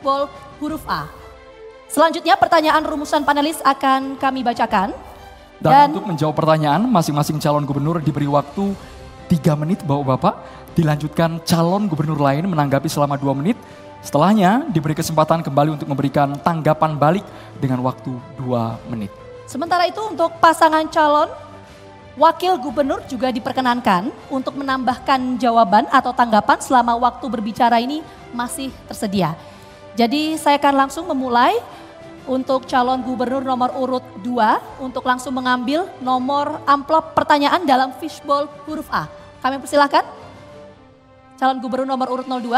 fishbowl huruf A. Selanjutnya pertanyaan rumusan panelis akan kami bacakan. Dan untuk menjawab pertanyaan, masing-masing calon gubernur diberi waktu 3 menit Bapak-Bapak. Dilanjutkan calon gubernur lain menanggapi selama 2 menit. Setelahnya diberi kesempatan kembali untuk memberikan tanggapan balik dengan waktu 2 menit. Sementara itu untuk pasangan calon wakil gubernur juga diperkenankan untuk menambahkan jawaban atau tanggapan selama waktu berbicara ini masih tersedia. Jadi saya akan langsung memulai untuk calon gubernur nomor urut 2 untuk langsung mengambil nomor amplop pertanyaan dalam fishbowl huruf A. Kami persilahkan calon gubernur nomor urut 02.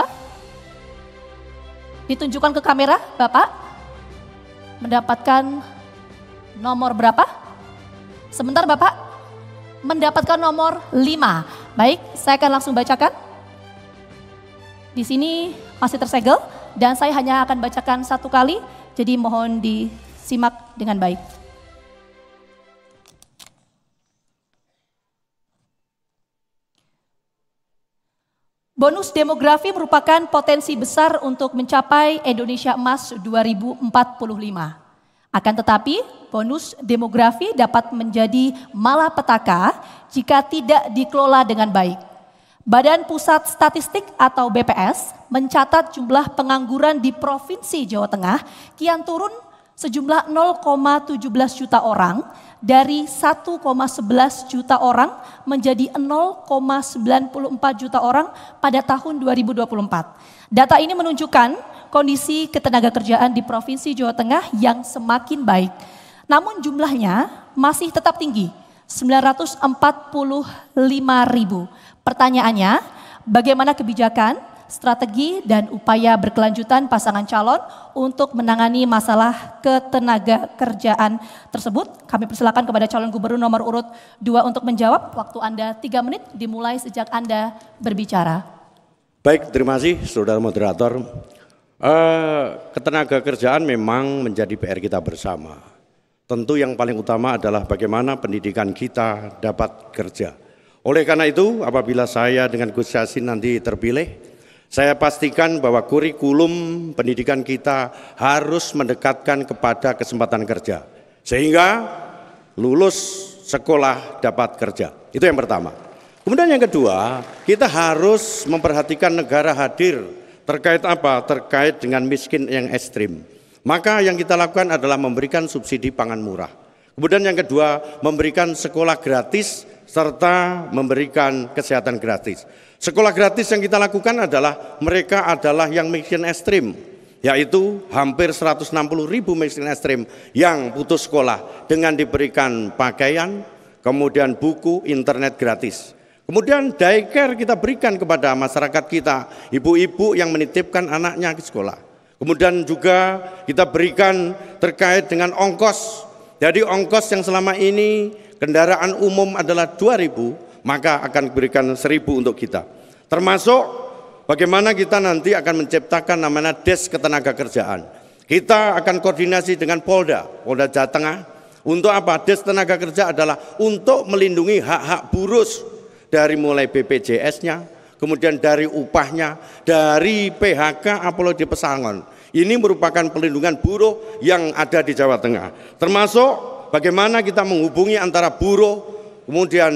Ditunjukkan ke kamera, Bapak. Mendapatkan nomor berapa? Sebentar Bapak. Mendapatkan nomor 5. Baik, saya akan langsung bacakan. Di sini masih tersegel dan saya hanya akan bacakan 1 kali. Jadi mohon disimak dengan baik. Bonus demografi merupakan potensi besar untuk mencapai Indonesia Emas 2045. Akan tetapi, bonus demografi dapat menjadi malapetaka jika tidak dikelola dengan baik. Badan Pusat Statistik atau BPS mencatat jumlah pengangguran di Provinsi Jawa Tengah kian turun sejumlah 0,17 juta orang dari 1,11 juta orang menjadi 0,94 juta orang pada tahun 2024. Data ini menunjukkan kondisi ketenagakerjaan di Provinsi Jawa Tengah yang semakin baik. Namun jumlahnya masih tetap tinggi, 945.000. Pertanyaannya, bagaimana kebijakan, strategi, dan upaya berkelanjutan pasangan calon untuk menangani masalah ketenaga kerjaan tersebut? Kami persilakan kepada calon gubernur nomor urut 2 untuk menjawab. Waktu Anda 3 menit dimulai sejak Anda berbicara. Baik, terima kasih saudara moderator. Ketenaga kerjaan memang menjadi PR kita bersama. Tentu yang paling utama adalah bagaimana pendidikan kita dapat kerja. Oleh karena itu, apabila saya dengan Gus Yassin nanti terpilih, saya pastikan bahwa kurikulum pendidikan kita harus mendekatkan kepada kesempatan kerja. Sehingga lulus sekolah dapat kerja. Itu yang pertama. Kemudian yang kedua, kita harus memperhatikan negara hadir terkait apa? Terkait dengan miskin yang ekstrim. Maka yang kita lakukan adalah memberikan subsidi pangan murah. Kemudian yang kedua, memberikan sekolah gratis serta memberikan kesehatan gratis. Sekolah gratis yang kita lakukan adalah mereka adalah yang miskin ekstrim, yaitu hampir 160.000 miskin ekstrim yang putus sekolah dengan diberikan pakaian, kemudian buku, internet gratis. Kemudian daycare kita berikan kepada masyarakat kita, ibu-ibu yang menitipkan anaknya ke sekolah. Kemudian juga kita berikan terkait dengan ongkos. Jadi ongkos yang selama ini kendaraan umum adalah 2.000, maka akan diberikan 1.000 untuk kita. Termasuk bagaimana kita nanti akan menciptakan namanya Des Ketenagakerjaan. Kita akan koordinasi dengan Polda Jawa Tengah. Untuk apa? Des Tenaga Kerja adalah untuk melindungi hak-hak buruh dari mulai BPJS-nya, kemudian dari upahnya, dari PHK apalagi pesangon. Ini merupakan perlindungan buruh yang ada di Jawa Tengah. Termasuk bagaimana kita menghubungi antara buruh, kemudian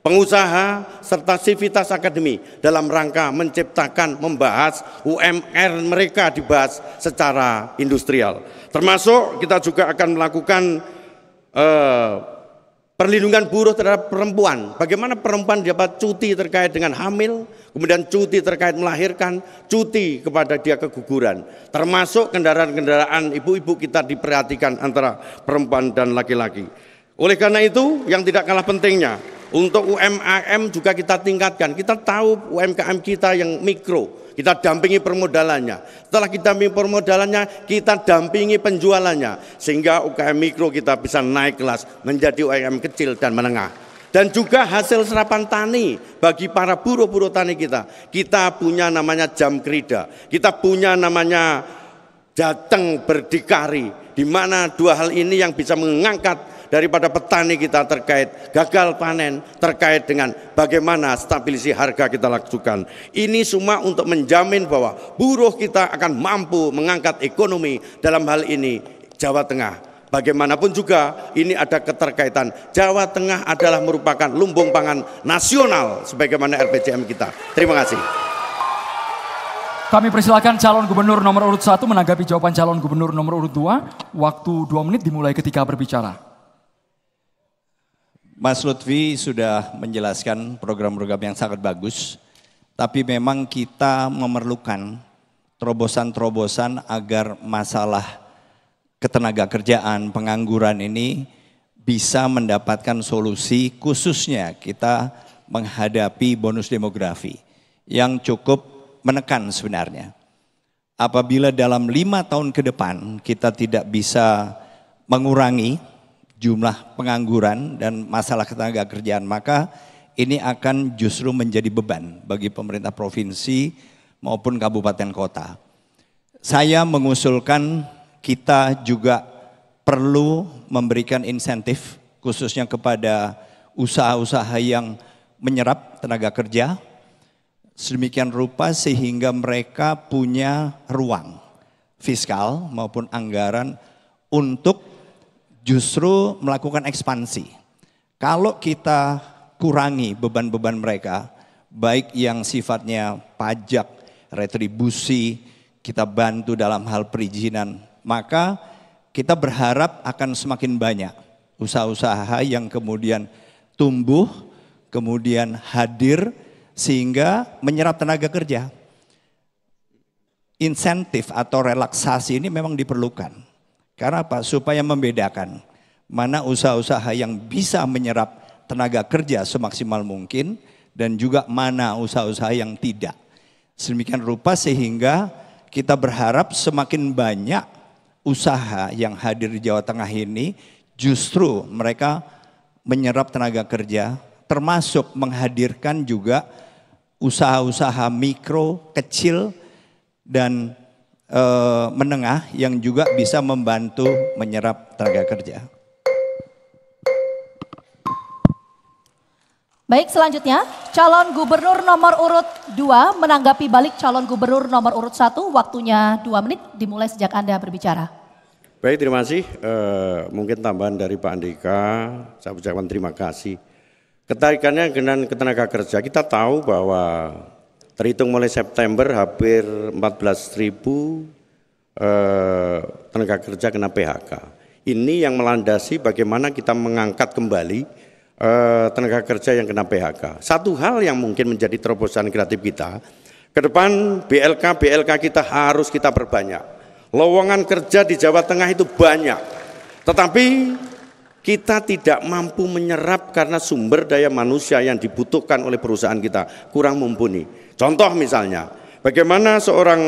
pengusaha, serta sivitas akademi dalam rangka menciptakan, membahas UMR mereka dibahas secara industrial. Termasuk kita juga akan melakukan perlindungan buruh terhadap perempuan. Bagaimana perempuan dapat cuti terkait dengan hamil, kemudian cuti terkait melahirkan, cuti kepada dia keguguran. Termasuk kendaraan-kendaraan ibu-ibu kita diperhatikan antara perempuan dan laki-laki. Oleh karena itu, yang tidak kalah pentingnya, untuk UMKM juga kita tingkatkan. Kita tahu UMKM kita yang mikro, kita dampingi permodalannya. Setelah kita dampingi permodalannya, kita dampingi penjualannya. Sehingga UMKM mikro kita bisa naik kelas menjadi UMKM kecil dan menengah. Dan juga hasil serapan tani bagi para buruh-buruh tani kita. Kita punya namanya jam kerida, kita punya namanya jateng berdikari. Di mana dua hal ini yang bisa mengangkat daripada petani kita terkait gagal panen, terkait dengan bagaimana stabilisasi harga kita lakukan. Ini semua untuk menjamin bahwa buruh kita akan mampu mengangkat ekonomi. Dalam hal ini Jawa Tengah. Bagaimanapun juga ini ada keterkaitan. Jawa Tengah adalah merupakan lumbung pangan nasional sebagaimana RPJM kita. Terima kasih. Kami persilakan calon gubernur nomor urut 1 menanggapi jawaban calon gubernur nomor urut 2. Waktu 2 menit dimulai ketika berbicara. Mas Lutfi sudah menjelaskan program-program yang sangat bagus. Tapi memang kita memerlukan terobosan-terobosan agar masalah ketenaga kerjaan, pengangguran ini bisa mendapatkan solusi, khususnya kita menghadapi bonus demografi yang cukup menekan sebenarnya. Apabila dalam 5 tahun ke depan kita tidak bisa mengurangi jumlah pengangguran dan masalah ketenaga kerjaan, maka ini akan justru menjadi beban bagi pemerintah provinsi maupun kabupaten kota. Saya mengusulkan kita juga perlu memberikan insentif khususnya kepada usaha-usaha yang menyerap tenaga kerja sedemikian rupa sehingga mereka punya ruang fiskal maupun anggaran untuk justru melakukan ekspansi. Kalau kita kurangi beban-beban mereka, baik yang sifatnya pajak, retribusi, kita bantu dalam hal perizinan, maka kita berharap akan semakin banyak usaha-usaha yang kemudian tumbuh, kemudian hadir sehingga menyerap tenaga kerja. Insentif atau relaksasi ini memang diperlukan. Karena apa? Supaya membedakan mana usaha-usaha yang bisa menyerap tenaga kerja semaksimal mungkin dan juga mana usaha-usaha yang tidak. Sedemikian rupa sehingga kita berharap semakin banyak usaha yang hadir di Jawa Tengah ini justru mereka menyerap tenaga kerja, termasuk menghadirkan juga usaha-usaha mikro, kecil, dan menengah yang juga bisa membantu menyerap tenaga kerja. Baik, selanjutnya calon gubernur nomor urut 2 menanggapi balik calon gubernur nomor urut 1, waktunya 2 menit dimulai sejak Anda berbicara. Baik, terima kasih. Mungkin tambahan dari Pak Andika, saya ucapkan terima kasih. Ketarikannya dengan ketenaga kerja, kita tahu bahwa terhitung mulai September hampir 14.000 tenaga kerja kena PHK. Ini yang melandasi bagaimana kita mengangkat kembali tenaga kerja yang kena PHK. Satu hal yang mungkin menjadi terobosan kreatif kita, ke depan BLK kita harus kita perbanyak. Lowongan kerja di Jawa Tengah itu banyak, tetapi kita tidak mampu menyerap karena sumber daya manusia yang dibutuhkan oleh perusahaan kita kurang mumpuni. Contoh misalnya, bagaimana seorang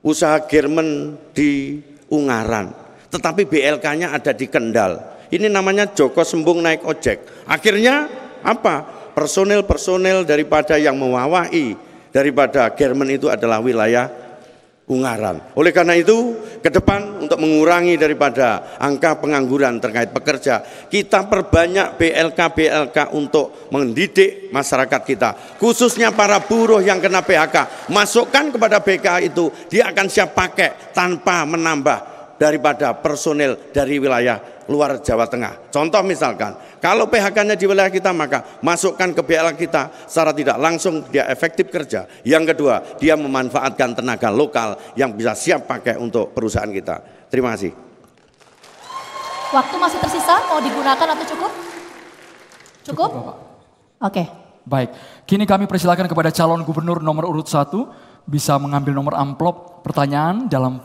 usaha garment di Ungaran, tetapi BLK-nya ada di Kendal. Ini namanya Joko Sembung naik ojek. Akhirnya apa? Personel daripada yang mewawahi daripada garment itu adalah wilayah Ungaran. Oleh karena itu, ke depan untuk mengurangi daripada angka pengangguran terkait pekerja, kita perbanyak BLK untuk mendidik masyarakat kita, khususnya para buruh yang kena PHK. Masukkan kepada BK itu, dia akan siap pakai tanpa menambah daripada personel dari wilayah luar Jawa Tengah. Contoh misalkan, kalau PHK-nya di wilayah kita, maka masukkan ke BLK kita secara tidak langsung dia efektif kerja. Yang kedua, dia memanfaatkan tenaga lokal yang bisa siap pakai untuk perusahaan kita. Terima kasih. Waktu masih tersisa, mau digunakan atau cukup? Cukup? Oke. Baik, kini kami persilakan kepada calon gubernur nomor urut 1 bisa mengambil nomor amplop pertanyaan dalam